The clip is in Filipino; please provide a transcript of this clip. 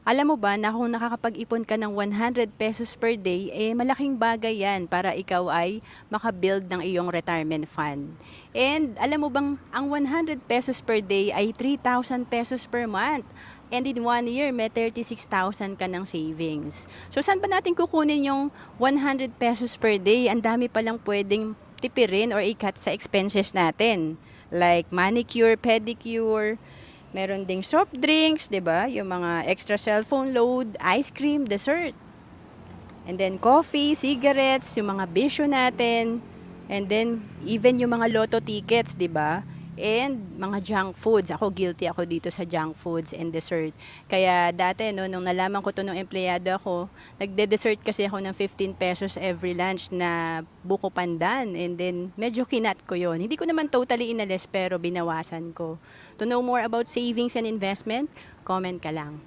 Alam mo ba na kung nakakapag-ipon ka ng 100 pesos per day, malaking bagay yan para ikaw ay makabuild ng iyong retirement fund. And alam mo bang ang 100 pesos per day ay 3,000 pesos per month. And in 1 year, may 36,000 ka ng savings. So saan ba natin kukunin yung 100 pesos per day? Ang dami palang pwedeng tipirin or i-cut sa expenses natin. Like manicure, pedicure, meron ding soft drinks, 'di ba? Yung mga extra cellphone load, ice cream, dessert. And then coffee, cigarettes, yung mga bisyo natin. And then even yung mga lotto tickets, 'di ba? And mga junk foods. Ako guilty ako dito sa junk foods and dessert. Kaya dati no, nung nalaman ko to nung empleyado ako, nagde-dessert kasi ako ng 15 pesos every lunch na buko pandan. And then medyo kinat ko yon. Hindi ko naman totally inalis pero binawasan ko. To know more about savings and investment, comment ka lang.